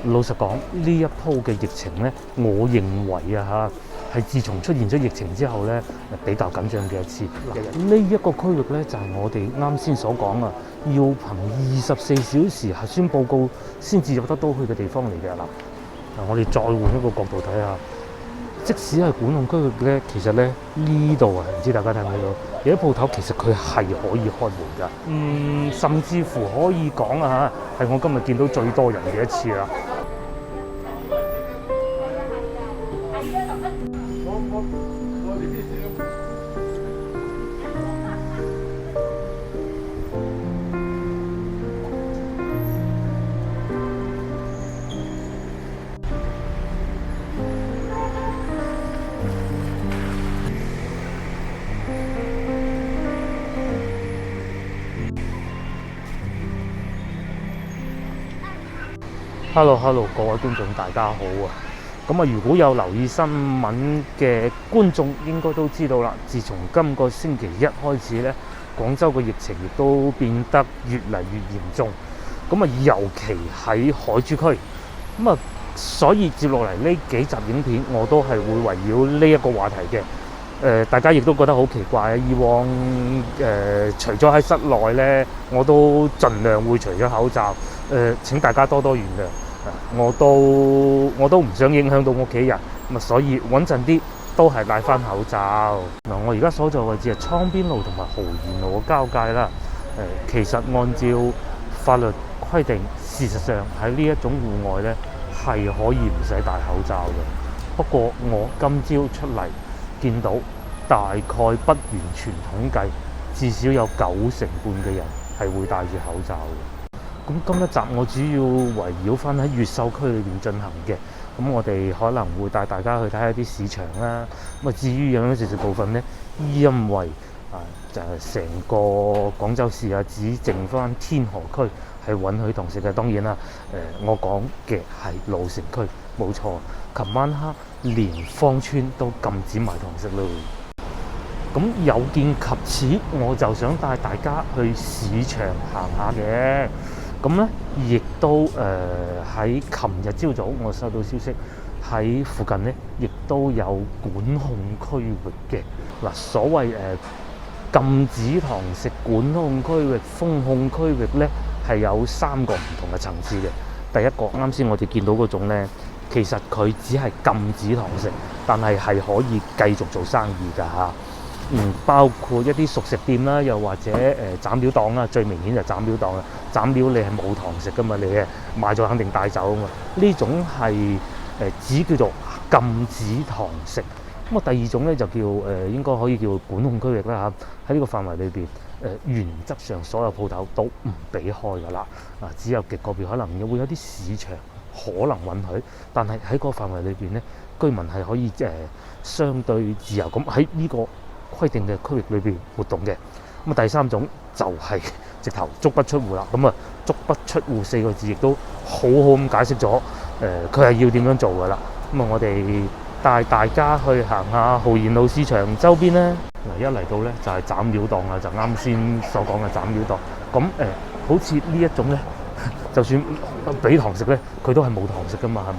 老實講，呢一鋪嘅疫情呢，我認為係自從出現咗疫情之後呢，比較緊張嘅一次。呢一個區域呢，就係我哋啱先所講啊，要憑24小時核酸報告先至入得到去嘅地方嚟嘅啦。我哋再換一個角度睇下，即使係管控區域呢，其實呢呢度啊，唔知大家睇唔睇到，有啲鋪頭其實佢係可以開門㗎。甚至乎可以講係我今日見到最多人嘅一次啦。Hello， 各位觀眾大家好啊！咁如果有留意新聞嘅觀眾應該都知道啦，自從今個星期一開始呢，廣州嘅疫情亦都變得越嚟越嚴重。尤其喺海珠區。所以接落嚟呢幾集影片我都係會圍繞呢一個話題嘅。大家亦都覺得好奇怪啊！以往除咗喺室內呢，我都盡量會除咗口罩。請大家多多原諒。我都唔想影響到屋企人，所以穩陣啲都係戴翻口罩。我而家所在位置係倉邊路同埋豪賢路嘅交界啦。其實按照法律規定，事實上喺呢一種戶外呢係可以唔使戴口罩嘅。不過我今朝出嚟見到大概不完全統計，至少有90%嘅人係會戴住口罩嘅。咁今一集我主要圍繞翻喺越秀區裏邊進行嘅。我哋可能會帶大家去睇下啲市場啦。至於飲飲食食部分呢，因為就係成個廣州市只剩翻天河區係允許堂食嘅。當然啦，我講嘅係老城區，冇錯。琴晚黑連芳村都禁止賣堂食咯。有見及此，我就想帶大家去市場行下嘅。亦都喺琴日朝早，我收到消息喺附近呢，亦都有管控區域嘅。所謂禁止堂食管控區域、封控區域呢，係有3個唔同嘅層次嘅。第一個啱先我哋見到嗰種呢，其實佢只係禁止堂食，但係可以繼續做生意㗎嚇。包括一啲熟食店啦，又或者斬料檔啦，最明顯就斬料檔啦。斬料你係冇堂食噶嘛，你係買咗肯定帶走啊嘛。呢種係只叫做禁止堂食。第二種咧就叫應該可以叫管控區域啦嚇。喺呢個範圍裏邊，原則上所有鋪頭都唔俾開噶啦。只有極個別可能會有啲市場可能允許，但係喺個範圍裏邊咧，居民係可以相對自由咁喺呢個規定嘅區域裏邊活動嘅。第三種就係直頭足不出戶啦。足不出戶4個字亦都好好咁解釋咗，佢係要點樣做噶啦。我哋帶大家去行下豪賢路市場周邊咧。一嚟到咧就係斬料檔啦，就啱先所講嘅斬料檔。好似呢一種咧，就算俾堂食咧，佢都係冇堂食噶嘛，係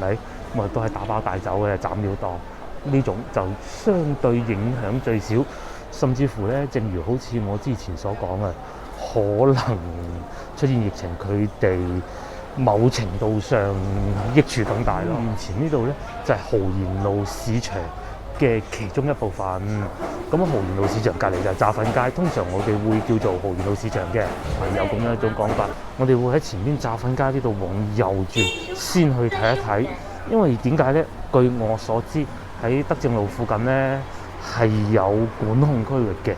咪？都係打包帶走嘅斬料檔。呢種就相對影響最少，甚至乎咧，正如好似我之前所講嘅，可能出現疫情，佢哋某程度上益處更大咯。面前呢度咧就係豪賢路市場嘅其中一部分。豪賢路市場隔離就係炸粉街，通常我哋會叫做豪賢路市場嘅，係有咁樣一種講法。我哋會喺前邊炸粉街呢度往右轉，先去睇一睇。因為點解咧？據我所知，喺德政路附近呢，係有管控區域嘅，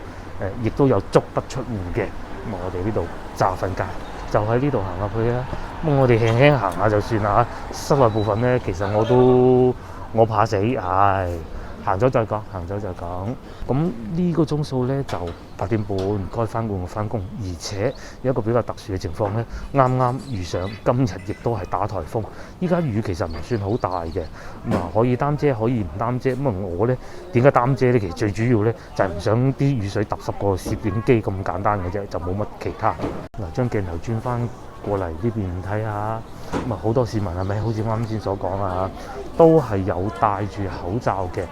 亦都有足不出戶嘅。我哋呢度炸粉街就喺呢度行入去啦。我哋輕輕行下就算啦。室內部分呢，其實我怕死，行咗再講，呢個鐘數呢，就8點半該翻工就翻工，而且有一個比較特殊嘅情況呢，啱啱遇上今日亦都係打颱風。依家雨其實唔算好大嘅，可以擔遮可以唔擔遮。我呢點解擔遮呢？其實最主要呢，就係唔想啲雨水揼濕個攝影機咁簡單嘅啫，就冇乜其他。將鏡頭轉翻過嚟呢邊睇下。咁啊好多市民係咪好似啱先所講啊，都係有戴住口罩嘅。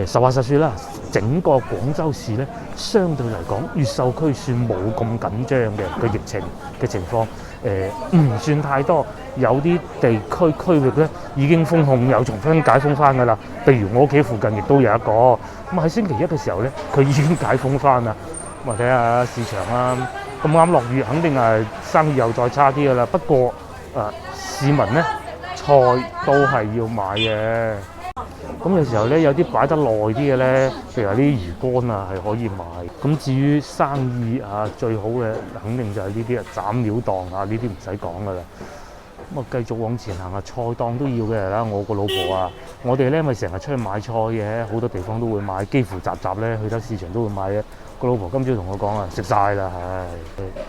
實話實說啦，整個廣州市咧，相對嚟講，越秀區算冇咁緊張嘅個疫情嘅情況，唔算太多。有啲地區域咧已經封控，又重新解封翻㗎啦。譬如我屋企附近亦都有一個，咁喺星期一嘅時候咧，佢已經解封翻啦。咁啊睇下市場啦，咁啱落雨，肯定係生意又再差啲㗎啦。不過市民咧菜都係要買嘅。咁有時候咧，有啲擺得耐啲嘅咧，譬如話啲魚乾啊，係可以買。咁至於生意啊，最好嘅肯定就係呢啲斬料檔啊，呢啲唔使講噶啦。咁啊，繼續往前行啊，菜檔都要嘅啦。我個老婆啊，我哋咧咪成日出去買菜嘅，好多地方都會買，幾乎集咧去得市場都會買嘅。個老婆今朝同我講啊，食晒啦，唉！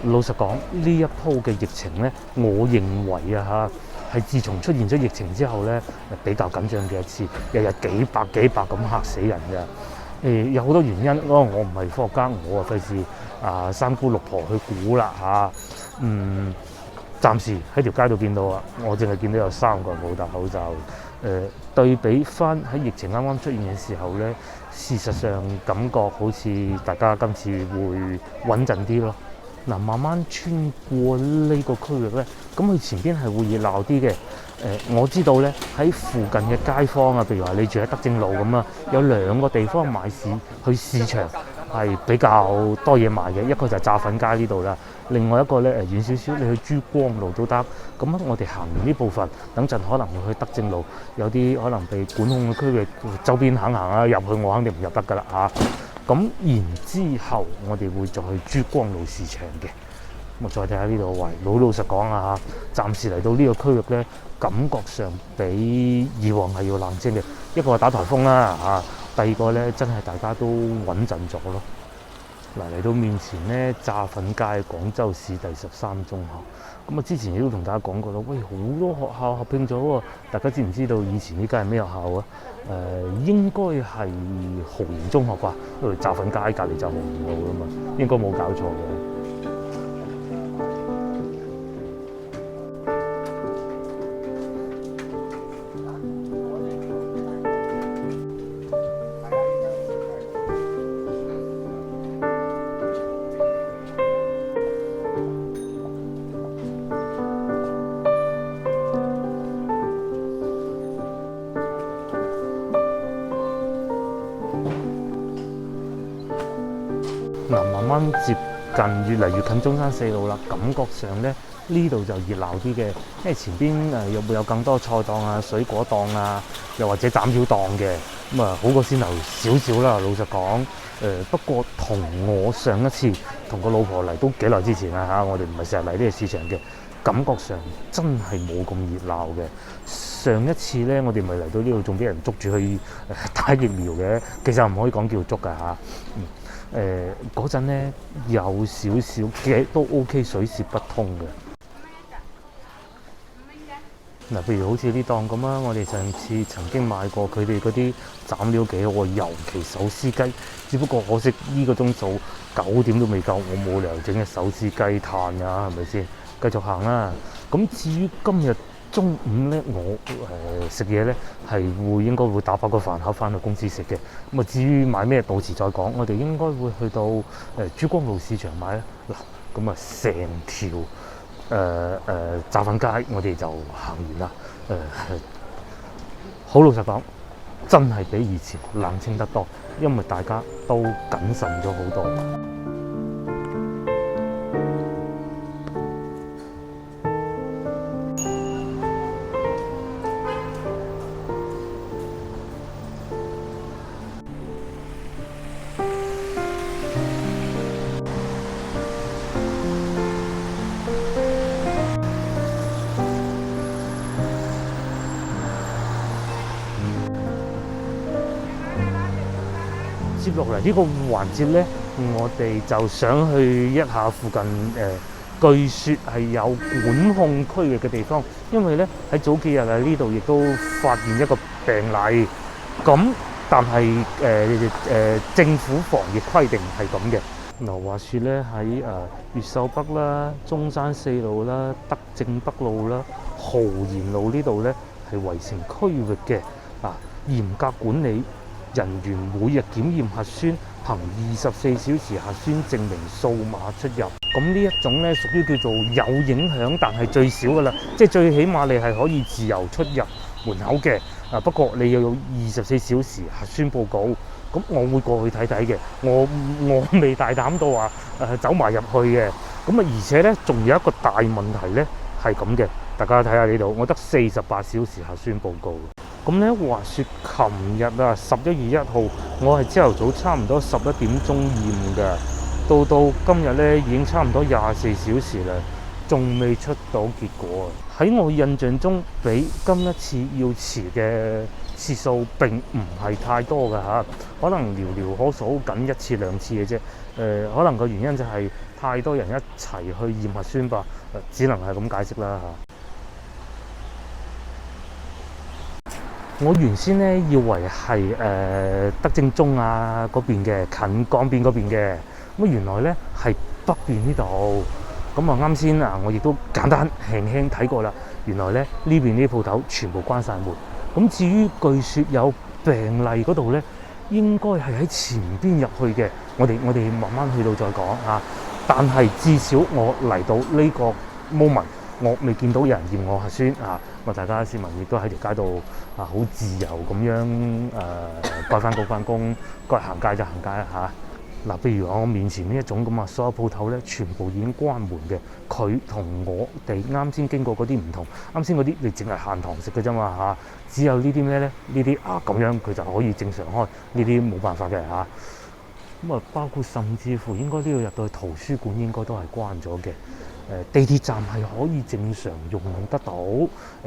老實講，呢一鋪嘅疫情咧，我認為啊係自從出現咗疫情之後咧，比較緊張嘅一次，日日幾百咁嚇死人㗎。有好多原因，可能我唔係科學家，我費事三姑六婆去估啦嚇。暫時喺條街度見到啊，我淨係見到有3個人冇戴口罩。對比翻喺疫情啱啱出現嘅時候咧，事實上感覺好似大家今次會穩陣啲咯。嗱，慢慢穿過呢個區域咧，咁佢前邊係會熱鬧啲嘅。我知道咧喺附近嘅街坊啊，譬如話你住喺德正路咁啊，有2個地方買市去市場係比較多嘢賣嘅，一個就係炸粉街呢度啦，另外一個咧遠少少，你去珠江路都得。咁我哋行完呢部分，等陣可能會去德正路，有啲可能被管控嘅區域周邊行啊，入去我肯定唔入得㗎啦嚇。咁然之後，我哋會再去珠江路市場嘅。咁我再睇下呢度位，老實講啊嚇，暫時嚟到呢個區域咧，感覺上比以往係要冷靜嘅。一個係打颱風啦嚇，第二個咧真係大家都穩陣咗咯。嗱，嚟到面前咧，炸粉街廣州市第13中學。咁啊，之前亦都同大家講過啦，喂，好多學校合併咗喎。大家知唔知道以前呢間係咩學校啊？應該係豪賢中學啩，因為炸粉街隔離就豪賢路啊嘛，應該冇搞錯嘅。慢慢接近，越嚟越近中山4路啦。感覺上咧，呢度就熱鬧啲嘅，因為前邊又會有更多菜檔啊、水果檔啊，又或者斬料檔嘅。咁好過先頭少少啦。老實講，不過同我上一次同個老婆嚟都幾耐之前啦嚇，我哋唔係成日嚟呢個市場嘅，感覺上真係冇咁熱鬧嘅。上一次咧，我哋咪嚟到呢度，仲俾人捉住去打疫苗嘅，其實唔可以講叫捉㗎嚇。嗰陣咧有少少嘅都 OK， 水泄不通嘅。嗱，譬如好似呢檔咁啊，我哋上次曾經買過佢哋嗰啲斬料幾好喎，尤其手撕雞。只不過可惜呢個鐘數9點都未夠，我冇理由整隻手撕雞嘆㗎，係咪先？繼續行啦。咁至於今日中午咧，我食嘢咧係應該會打包個飯盒翻去公司食嘅。咁啊，至於買咩，到時再講。我哋應該會去到珠江路市場買啦。嗱，咁啊成條炸粉街我哋就行完啦。好老實講，真係比以前冷清得多，因為大家都謹慎咗好多。接落嚟呢個環節咧，我哋就想去一下附近據說係有管控區域嘅地方，因為咧喺早幾日啊呢度亦都發現一個病例，咁但係政府防疫規定係咁嘅，嗱，話説咧喺越秀北啦、中山四路啦、德政北路啦、豪賢路呢度咧係圍城區域嘅，嚴格管理，人員每日檢驗核酸，憑24小時核酸證明掃碼出入。咁呢一種咧屬於叫做有影響，但係最少噶啦，即係最起碼你係可以自由出入門口嘅。不過你要有24小時核酸報告。咁我會過去睇睇嘅，我未大膽到話走埋入去嘅。咁而且咧仲有一個大問題咧係咁嘅，大家睇下呢度，我得48小時核酸報告。咁咧話説琴日11月1號，我係朝頭早差唔多11點鐘驗嘅，到今日咧已經差唔多24小時啦，仲未出到結果。喺我印象中，比今一次要遲嘅次數並唔係太多㗎嚇，可能寥寥可數緊1次2次嘅啫。可能個原因就係太多人一齊去驗核酸吧，只能係咁解釋啦嚇。我原先咧以為係德政中嗰邊嘅，近江邊嗰邊嘅，咁原來咧係北邊呢度。咁啱先我亦都簡單輕輕睇過啦。原來咧呢邊啲鋪頭全部關晒門。咁至於據説有病例嗰度咧，應該係喺前邊入去嘅。我哋慢慢去到再講嚇。但係至少我嚟到呢個 moment，我未見到有人驗我核酸啊！咁大家市民亦都喺條街度好自由咁樣該翻工翻工，該行街就行街嚇。嗱，譬如我面前呢一種咁所有鋪頭咧全部已經關門嘅。佢同我哋啱先經過嗰啲唔同，啱先嗰啲你淨係限堂食嘅啫嘛嚇。只有呢啲咩咧？呢啲咁樣佢就可以正常開，呢啲冇辦法嘅嚇。咁包括甚至乎應該都要入到去圖書館，應該都係關咗嘅。地鐵站係可以正常用得到，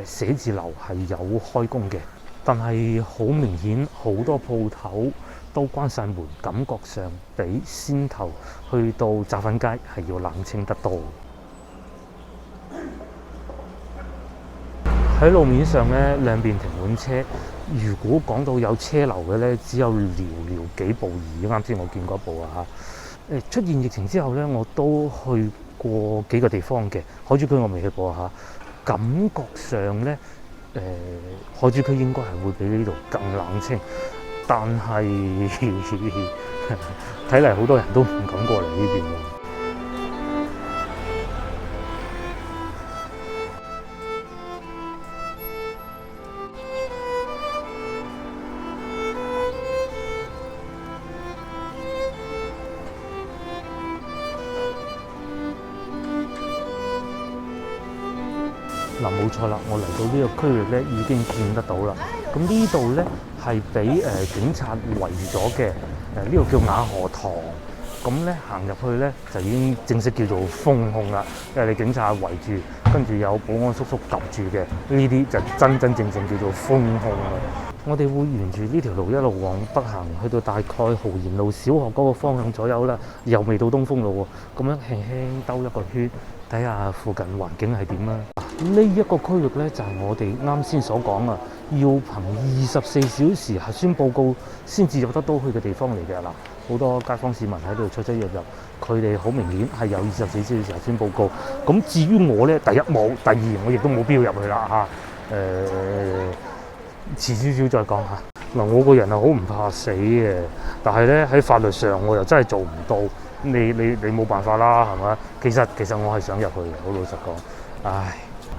寫字樓係有開工嘅，但係好明顯好多鋪頭都關晒門，感覺上比先頭去到雜粉街係要冷清得多。喺路面上咧，兩邊停滿車。如果講到有車流嘅咧，只有寥寥幾部而已。啱先我見過一部出現疫情之後咧，我都去過幾個地方嘅。海珠區我未去過感覺上咧海珠區應該係會比呢度更冷清，但係睇嚟好多人都唔敢過嚟呢邊喎。嗱，冇錯啦，我嚟到呢個區域咧已經見得到啦。咁呢度咧係俾警察圍咗嘅，呢度叫雅荷堂。咁咧行入去咧就已經正式叫做封控啦，因為你警察圍住，跟住有保安叔叔及住嘅，呢啲就真正叫做封控啦。我哋會沿住呢條路一路往北行，去到大概豪賢路小學嗰個方向左右啦，又未到東風路喎。咁樣輕輕兜一個圈，睇下附近環境係點啦。呢一個區域咧就係我哋啱先所講要憑24小時核酸報告先至入得到去嘅地方嚟嘅。嗱，好多街坊市民喺度出入，佢哋好明顯係有24小時核酸報告。咁至於我咧，第一冇，第二我亦都冇必要入去啦遲少少再講下。嗱，我個人係好唔怕死嘅，但係咧喺法律上我又真係做唔到。你冇辦法啦，係咪？其實我係想入去嘅，好老實講。唉，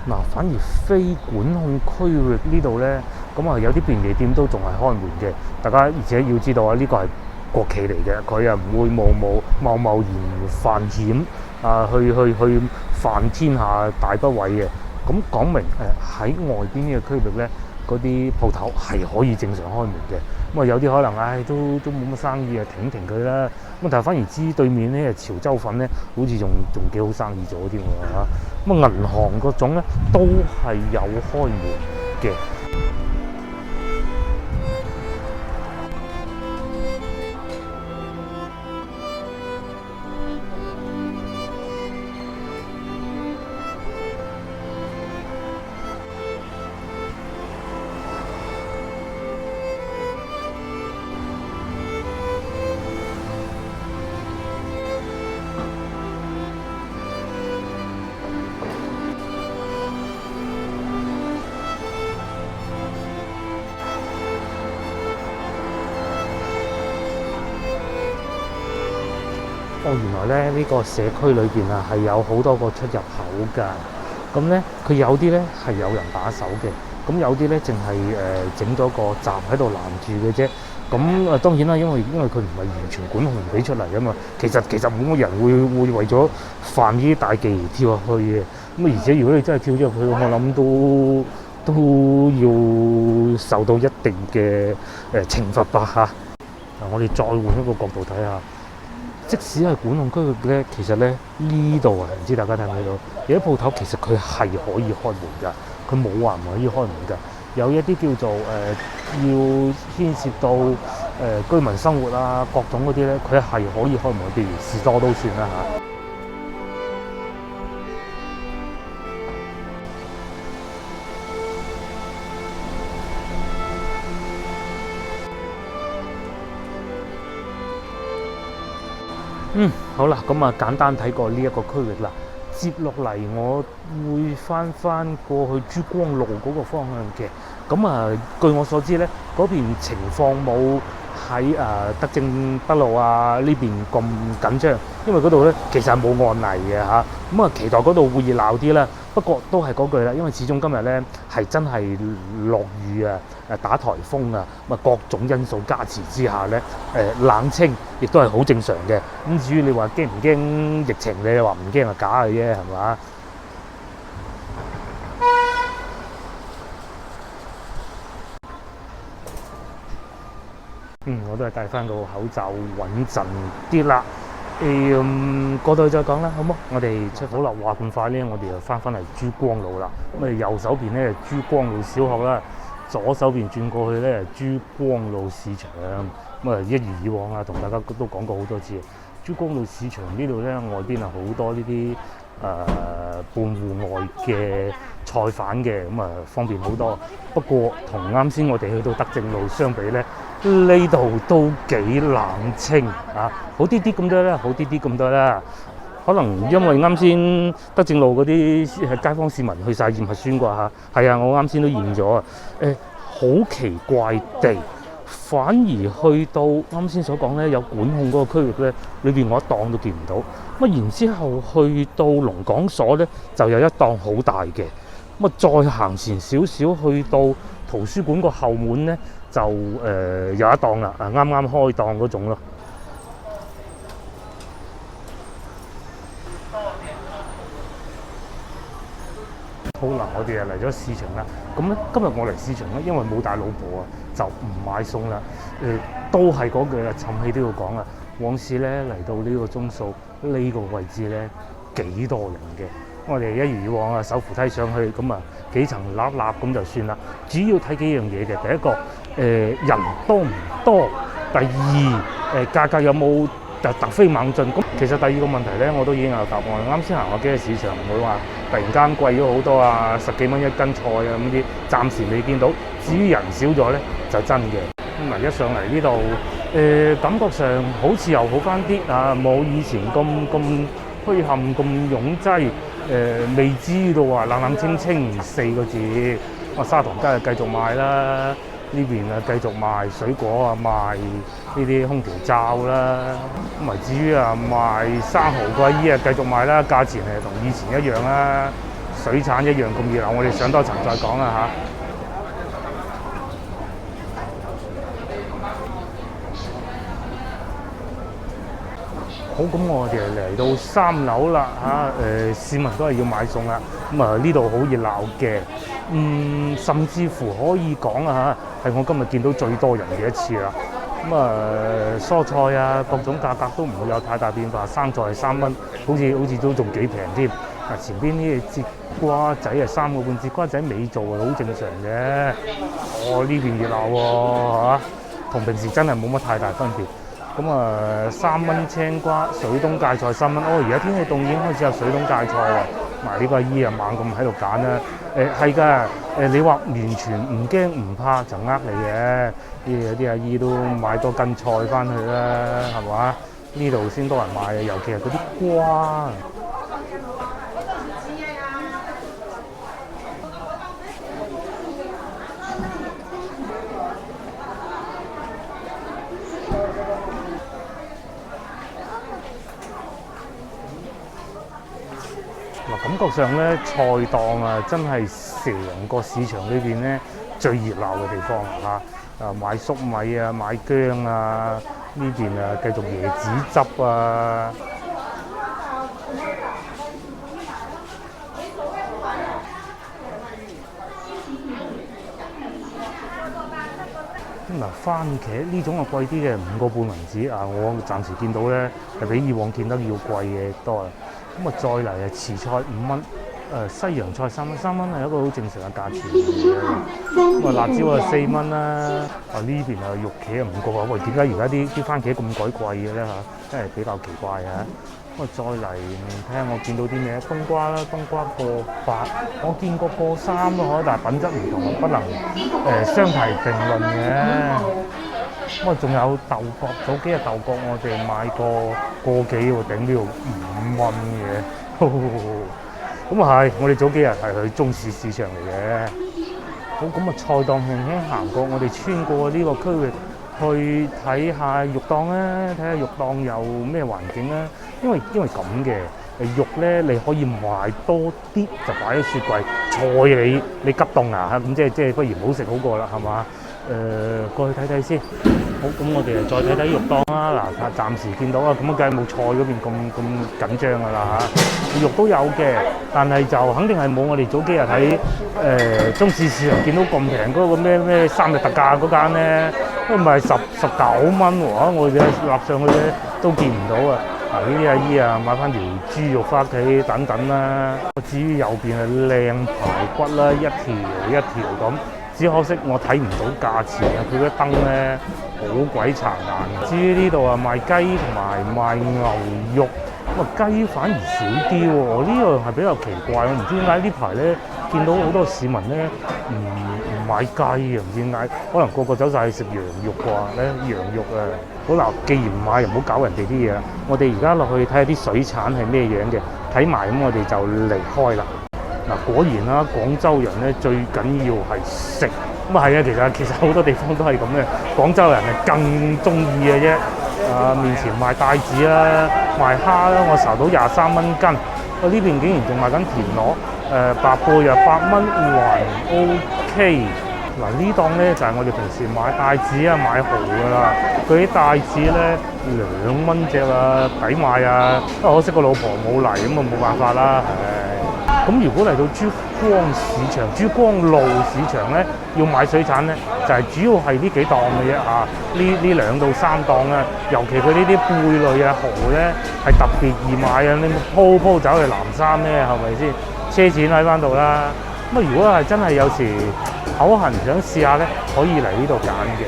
嗱，反而非管控區域呢度咧，咁有啲便利店都仲係開門嘅。大家而且要知道呢個係國企嚟嘅，佢唔會貿然犯險去犯天下大不韙嘅。咁講明喺外邊呢個區域咧，嗰啲鋪頭係可以正常開門嘅。咁有啲可能都冇乜生意停佢啦。咁但係反而知對面咧潮州粉咧，好似仲幾好生意咗添喎。咁銀行嗰種咧都係有開門嘅。原來咧呢個社區裏邊啊係有好多個出入口㗎。咁咧佢有啲咧係有人把守嘅，咁有啲咧淨係整咗個閘喺度攔住嘅啫。咁當然啦，因為佢唔係完全管控唔俾出嚟啊嘛。其實冇乜人會為咗犯呢啲大忌而跳入去嘅。咁而且如果你真係跳咗入去，我諗都要受到一定嘅懲罰吧嚇。我哋再換一個角度睇下，即使係管控區域咧，其實咧呢度啊，唔知大家睇唔睇到，有啲鋪頭其實佢係可以開門㗎，佢冇話唔可以開門㗎。有一啲叫做要牽涉到居民生活啊各種嗰啲咧，佢係可以開門，譬如士多都算啦嚇。好啦，咁啊簡單睇過呢一個區域啦。接落嚟我會翻過去珠光路嗰個方向嘅。咁啊，據我所知咧，嗰邊情況冇喺德政北路啊呢邊咁緊張，因為嗰度咧其實係冇案例嘅嚇。咁啊，期待嗰度會熱鬧啲啦。不過都係嗰句啦，因為始終今日咧係真係落雨啊、打颱風啊，咁啊各種因素加持之下咧，冷清亦都係好正常嘅。咁至於你話驚唔驚疫情，你話唔驚係假嘅啫，係嘛？我都係戴翻個口罩穩陣啲啦。過到去再講啦，好冇？我哋出好啦，話咁快咧，我哋就翻嚟珠光路啦。咁啊，右手邊咧珠光路小學啦，左手邊轉過去咧珠光路市場。咁啊，一如以往啊，同大家都講過好多次，珠光路市場呢度咧外邊啊好多呢啲半戶外嘅菜販嘅，咁啊方便好多。不過同啱先我哋去到德政路相比咧，呢度都幾冷清啊，好啲啲咁多啦，好啲啲咁多啦。可能因為啱先德政路嗰啲街坊市民去晒驗核酸啩嚇，係啊，我啱先都驗咗啊。好奇怪地，反而去到啱先所講咧有管控嗰個區域咧，裏邊我一檔都見唔到。咁然之後去到龍港所咧，就有一檔好大嘅。咁啊，再行前少少去到圖書館個後門咧，就有一檔啦，啱啱開檔嗰種咯。好啦，我哋又嚟咗市場啦。咁咧，今日我嚟市場咧，因為冇帶老婆啊，就唔買餸啦。都係嗰句啦，沉氣都要講啊。往時咧嚟到呢個鐘數，呢個位置咧幾多人嘅。我哋一如以往啊，手扶梯上去，咁啊幾層立立咁就算啦。主要睇幾樣嘢嘅，第一個人多唔多，第二價格有冇突飛猛進。咁其實第二個問題咧，我都已經有答案。啱先行過幾個市場，唔會話突然間貴咗好多啊，10幾蚊一斤菜啊咁啲，暫時未見到。至於人少咗咧，就真嘅。咁一上嚟呢度，感覺上好似又好翻啲啊，冇以前咁墟冚咁擁擠。未知道話冷冷清清4個字。沙塘街啊繼續賣啦，呢邊啊繼續賣水果啊，賣呢啲空調罩啦。咁至於賣生蠔貴衣啊繼續賣啦，價錢係同以前一樣啦，水產一樣咁熱鬧。我哋上多層再講啦嚇。好，咁我哋嚟到3樓啦嚇，市民都係要買餸啦。咁啊呢度好熱鬧嘅，甚至乎可以講啊嚇，係我今日見到最多人嘅一次啦。咁蔬菜啊各種價格都唔會有太大變化，生菜係3蚊，好似都仲幾平添。前邊呢啲節瓜仔係3個半，節瓜仔尾做係好正常嘅。呢邊熱鬧喎嚇，同平時真係冇乜太大分別。咁3蚊青瓜，水冬芥菜3蚊。而家天氣凍已經開始有水冬芥菜啦。呢個阿姨啊猛咁喺度揀啦。係㗎，你話完全唔驚唔怕就呃你嘅。有啲阿姨都買多斤菜翻去啦，係嘛？呢度先多人買嘅，尤其係嗰啲瓜。覺上咧，菜檔啊，真係成個市場裏邊咧最熱鬧嘅地方啊！買粟米啊，買薑啊，呢邊啊繼續椰子汁啊。嗱，番茄呢種啊貴啲嘅5個半銀紙啊，我暫時見到咧係比以往見得要貴嘅多啦。咁啊，再嚟啊，遲菜5蚊，西洋菜3蚊，3蚊係一個好正常嘅價錢嚟嘅。咁啊，辣椒啊4蚊啦。啊呢邊啊肉茄啊5個啊，喂，點解而家啲番茄咁鬼貴嘅咧嚇？真係比較奇怪啊！咁啊，再嚟睇下我見到啲咩冬瓜啦，冬瓜個8，我見過個3咯，但係品質唔同，不能相提並論嘅。咁啊，仲有豆角，早幾日豆角我哋買過個幾喎，頂呢度5蚊嘅。咁啊係，我哋早幾日係去中市市場嚟嘅。好，咁啊菜檔輕輕行過，我哋穿過呢個區域去睇下肉檔啦，睇下肉檔有咩環境啦。因為咁嘅肉咧，你可以買多啲就擺喺雪櫃。菜你急凍啊，咁即係不如唔好食好過啦，係嘛？過去睇睇先。好，咁我哋再睇睇肉檔啦。嗱，暫時見到啊，咁梗係冇菜嗰邊咁緊張㗎啦嚇。肉都有嘅，但係就肯定係冇我哋早幾日喺中市市場見到咁平嗰個咩3日特價嗰間咧，都唔係19蚊喎。我哋立上去咧都見唔到啊！嗱，呢啲阿姨啊買翻條豬肉翻屋企等等啦。至於右邊係靚排骨啦，一條一條咁。只可惜我睇唔到價錢啊！佢嗰燈咧好鬼殘眼。至於呢度啊賣雞同埋賣牛肉，咁啊雞反而少啲喎。呢樣係比較奇怪，我唔知點解呢排咧見到好多市民咧唔買雞啊，唔知點解，可能個個走晒去食羊肉啩咧，羊肉啊！好嗱，既然唔買，又唔好搞人哋啲嘢啦。我哋而家落去睇下啲水產係咩樣嘅，睇埋咁我哋就離開啦。嗱，果然啦，廣州人咧最緊要係食，咁啊係啊，其實好多地方都係咁嘅，廣州人係更中意嘅啫。面前賣帶子啦，賣蝦啦，我睄到23蚊斤，我呢邊竟然仲賣緊田螺，白貝又8蚊，還 OK。嗱呢檔咧就係我哋平時買帶子啊買蠔噶啦，佢啲帶子咧2蚊隻啊，抵買啊！不過可惜個老婆冇嚟，咁啊冇辦法啦，咁如果嚟到珠江市場、珠江路市場咧，要買水產咧，就係主要係呢幾檔嘅啫啊！呢2到3檔啊，尤其佢呢啲貝類啊、蠔咧，係特別易買啊！你鋪走去南山咧，係咪先？車錢喺翻度啦。咁啊，如果係真係有時口痕想試下咧，可以嚟呢度揀嘅。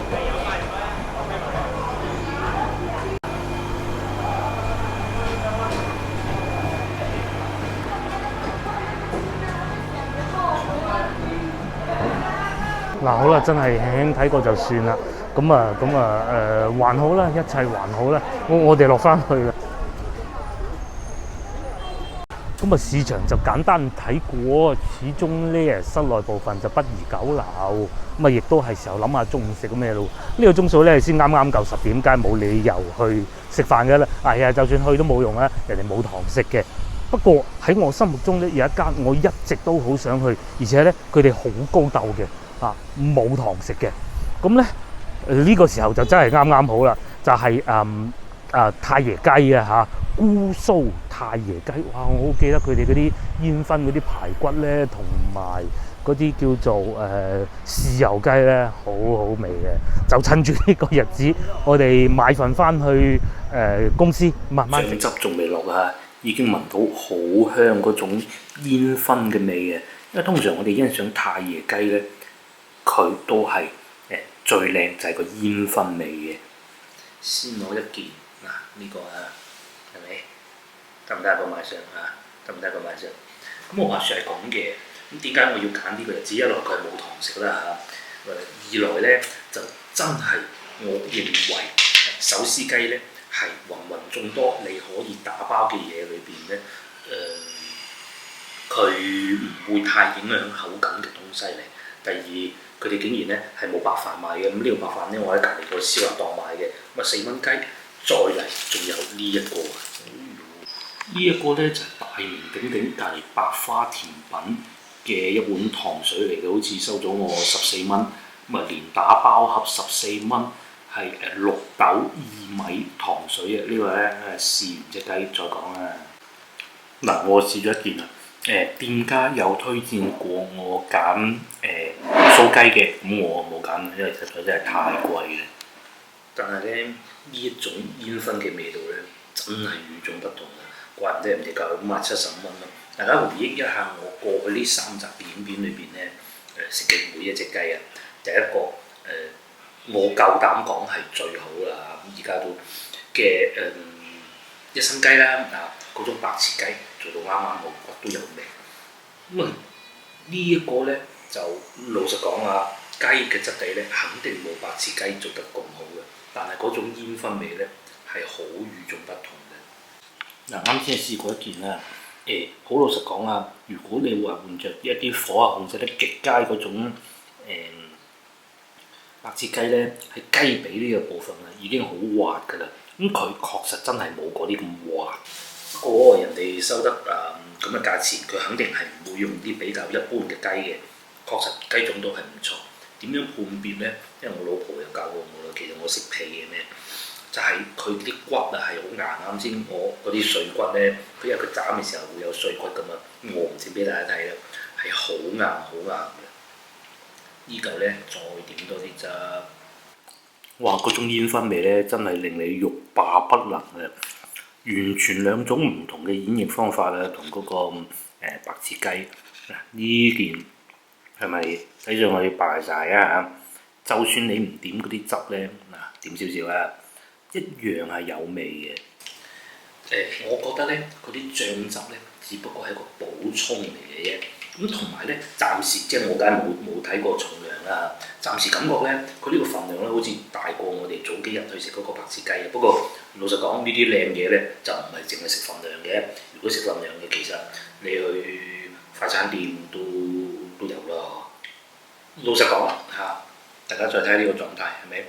嗱好啦，真係輕輕睇過就算啦。還好啦，一切還好啦。我哋落翻去啦。咁啊，市場就簡單睇過，始終咧室內部分就不宜久留。咁啊，亦都係時候諗下中午食咩咯。呢個鐘數咧先啱啱夠10點，梗係冇理由去食飯嘅啦。係啊，就算去都冇用啦，人哋冇堂食嘅。不過喺我心目中咧有一間我一直都好想去，而且咧佢哋好高竇嘅。冇堂食嘅，咁咧呢個時候就真係啱啱好啦，就係太爺雞啊嚇，姑蘇太爺雞，哇！我好記得佢哋嗰啲煙燻嗰啲排骨咧，同埋嗰啲叫做豉油雞咧，好好味嘅。就趁住呢個日子，我哋買份翻去公司慢慢食。醬汁仲未落啊，已經聞到好香嗰種煙燻嘅味嘅。因為通常我哋欣賞太爺雞咧，佢都係最靚就係個煙燻味嘅。先攞一件嗱呢個啊，係咪？得唔得個賣相啊？得唔得個賣相？咁我話説係咁嘅，咁點解我要揀呢個日子？一來佢係冇堂食啦嚇，二來咧就真係我認為手撕雞咧係芸芸眾多你可以打包嘅嘢裏邊咧，佢唔會太影響口感嘅東西嚟。第二，佢哋竟然咧係冇白飯賣嘅，咁呢個白飯咧我喺隔離個燒臘檔買嘅，咁啊4蚊雞，再嚟仲有呢一個，呢一個咧就係大名鼎鼎隔離百花甜品嘅一碗糖水嚟嘅，好似收咗我14蚊，咁啊連打包盒14蚊，係綠豆薏米糖水啊！呢個咧試完隻雞再講啦。嗱，我試咗一件啦，店家有推薦過我揀酥雞嘅，咁我冇揀，因為實在真係太貴啦。但係咧呢一種煙燻嘅味道咧，真係與眾不同啊！怪唔得人哋價70蚊咯。大家回憶一下我過去呢3集影片裏邊咧，食嘅每一隻雞啊，第一個我夠膽講係最好啦，而家都嘅一生雞啦，嗰種白切雞做到啱啱好，骨都有味。咁呢一個咧就老實講啊，雞嘅質地咧肯定冇白切雞做得咁好嘅，但係嗰種煙燻味咧係好與眾不同嘅。啱先試過一件啦，好老實講啊，如果你話換着一啲火候控制得極佳嗰種白切雞咧，喺雞髀呢個部分啊已經好滑㗎啦。咁佢確實真係冇嗰啲咁滑。不過人哋收得咁嘅價錢，佢肯定係唔會用啲比較一般嘅雞嘅。確實雞種都係唔錯。點樣判別咧？因為我老婆又教過我啦，其實我食皮嘅咩，就係佢啲骨啊係好硬。啱先我嗰啲碎骨咧，因為佢斬嘅時候會有碎骨㗎嘛，我唔整俾大家睇啦，係好硬好硬嘅。依嚿咧再點多啲咋？哇！嗰種煙燻味咧，真係令你欲罷不能啊！完全兩種唔同嘅演繹方法啦，同嗰個白切雞呢件係咪睇上去白晒啊？就算你唔點嗰啲汁咧，點少少啊，一樣係有味嘅。我覺得咧，嗰啲醬汁咧，只不過係一個補充嚟嘅啫。咁同埋咧，暫時即係我梗係冇睇過重量啦。暫時感覺咧，佢呢個份量咧，好似大過我哋早幾日去食嗰個白切雞嘅。不過老實講，呢啲靚嘢咧，就唔係淨係食份量嘅。如果食份量嘅，其實你去快餐店都有咯。老實講大家再睇下呢個狀態係咪？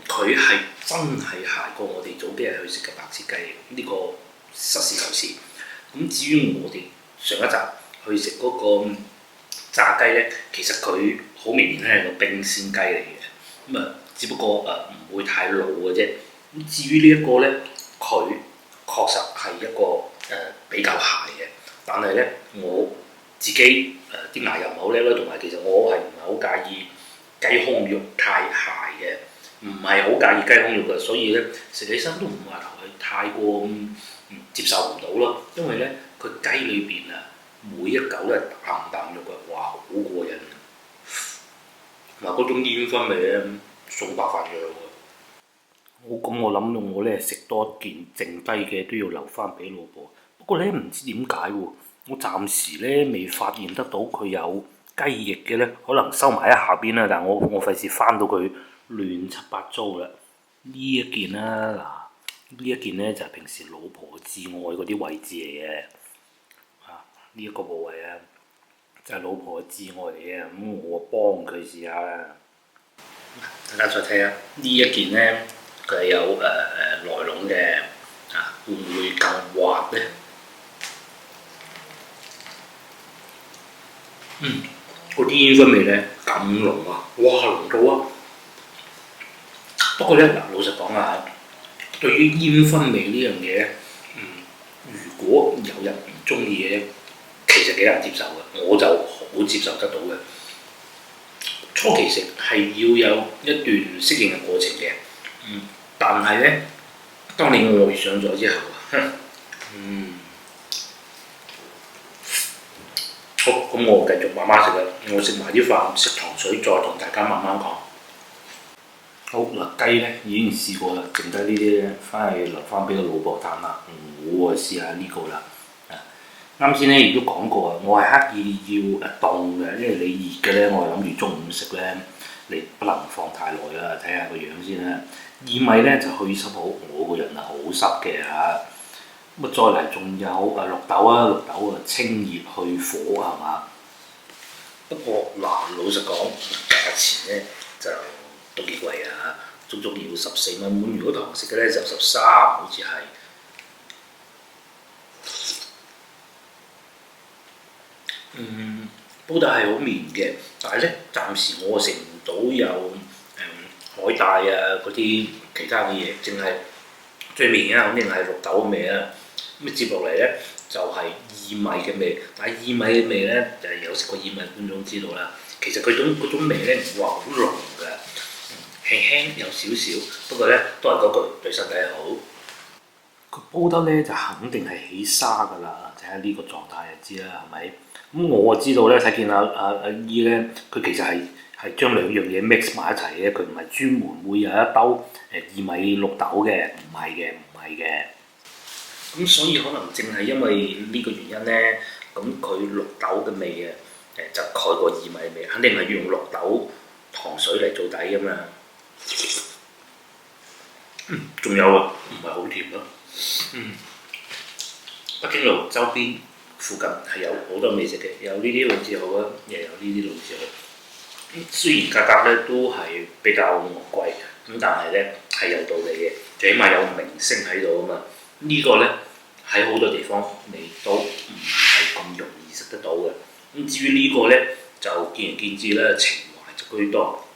佢係真係捱過我哋早幾日去食嘅白切雞，呢個實事求是。咁至於我哋上一集去食嗰個炸雞咧，其實佢好明顯係個冰鮮雞嚟嘅，咁只不過唔會太老嘅啫。咁至於呢一個咧，佢確實係一個比較鞋嘅，但係咧我自己啲牙又唔係好叻啦，同埋其實我係唔係好介意雞胸肉太鞋嘅，唔係好介意雞胸肉嘅，所以咧食起身都唔話係太過接受唔到咯，因為咧佢雞裏邊每一嚿都係啖啖肉嘅，哇好過癮！嗰種煙燻味咧送白飯嘅喎。我諗我咧食多一件，剩低嘅都要留翻俾老婆。不過咧唔知點解喎，我暫時咧未發現得到佢有雞翼嘅咧，可能收埋喺下邊啦。但係我費事翻到佢亂七八糟啦。呢一件啦呢一件咧就係平時老婆至愛嗰啲位置嚟嘅。呢一個部位啊，就係老婆嘅至愛嚟嘅，咁我幫佢試下啦。大家再睇下呢一件咧，佢係有內籠嘅，會唔會更滑咧？嗰啲煙燻味咧咁濃啊，哇濃到啊！不過咧老實講啊，對於煙燻味呢樣嘢咧，如果有人唔中意嘅咧，其實幾難接受嘅，我就好接受得到嘅。初期食係要有一段適應嘅過程嘅，但係咧，當你愛上咗之後，好，咁我繼續慢慢食啦。我食埋啲飯，食糖水，再同大家慢慢講。好嗱，雞咧已經試過啦，剩低呢啲咧，翻去留翻俾個老婆嘆啦。我試下呢個啦。啱先咧亦都講過啊，我係刻意要凍嘅，因為你熱嘅咧，我係諗住中午食咧，你不能放太耐啦，睇下個樣先啦。薏米咧就去濕好，我個人係好濕嘅嚇。咁再嚟仲有綠豆清熱去火係嘛？不過老實講，價錢咧就都幾貴啊，足足要14蚊碗。如果堂食嘅咧就13，好似係。煲底係好綿嘅，但係咧暫時我食唔到有海帶啊嗰啲其他嘅嘢，淨係最綿嘅肯定係綠豆嘅味啦。咁接落嚟咧就係、薏米嘅味，但係薏米嘅味咧就係有食過薏米觀眾知道啦。其實佢嗰種味咧唔會話好濃嘅，輕輕有少少，不過咧都係嗰句對身體好。佢煲得咧就肯定係起沙㗎啦，睇下呢個狀態就知啦，係咪？咁我知道咧，睇見阿姨咧，佢其實係將兩樣嘢 mix 埋一齊嘅，佢唔係專門會有一兜薏米綠豆嘅，唔係嘅，唔係嘅。咁所以可能正係因為呢個原因咧，咁佢綠豆嘅味啊就蓋過薏米味，肯定係要用綠豆糖水嚟做底㗎嘛。仲有啊，唔係好甜咯。北京路周邊附近係有好多美食嘅，有呢啲老字號啊，又有呢啲老字號。雖然價格咧都係比較昂貴，咁但係咧係有道理嘅，最起碼有明星喺度啊嘛。呢個咧喺好多地方你都唔係咁容易食得到嘅。咁至於呢個咧就見仁見智啦，情懷就居多。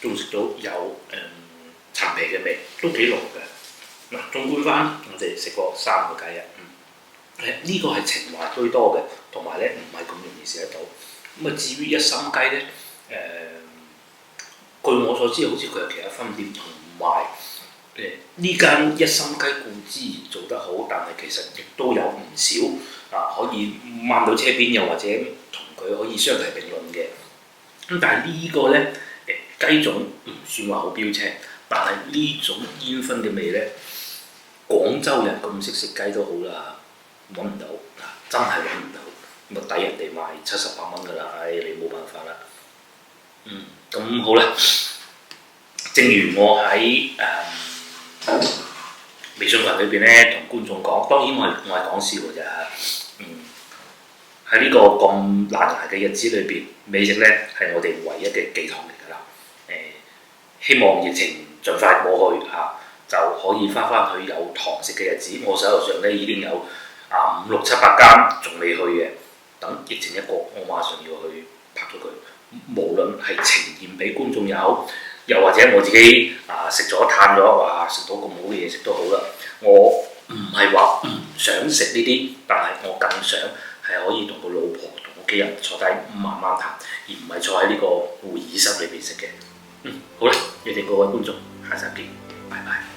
仲食到有陳皮嘅味，都幾濃嘅。嗱，縱觀翻我哋食過3個雞啊，呢個係情懷居多嘅，同埋咧唔係咁容易食得到。咁啊，至於一心雞咧，據我所知，好似佢有其他分店，同埋呢間一心雞固之做得好，但係其實亦都有唔少可以掹到車邊，又或者同佢可以相提並論嘅。咁但係呢個咧雞種唔算話好標青，但係呢種煙燻嘅味咧，廣州人咁識食雞都好啦，揾唔到真係揾唔到，咁啊抵人哋賣70-80蚊㗎啦，你冇辦法啦。咁好啦，正如我喺微信群裏邊咧同觀眾講，當然我係講笑㗎啫。喺呢個咁難捱嘅日子裏邊，美食咧係我哋唯一嘅寄託嚟㗎啦。希望疫情盡快過去就可以翻去有堂食嘅日子。我手頭上咧已經有5、6、7、8間仲未去嘅，等疫情一過，我馬上要去拍咗佢。無論係呈現俾觀眾也好，又或者我自己食咗嘆咗話食到咁好嘅嘢食都好啦。我唔係話唔想食呢啲，但係我更想係可以同個老婆同屋企人坐低慢慢談，而唔係坐喺呢個會議室裏邊食嘅。好啦，你哋各位觀眾，下集見，拜拜。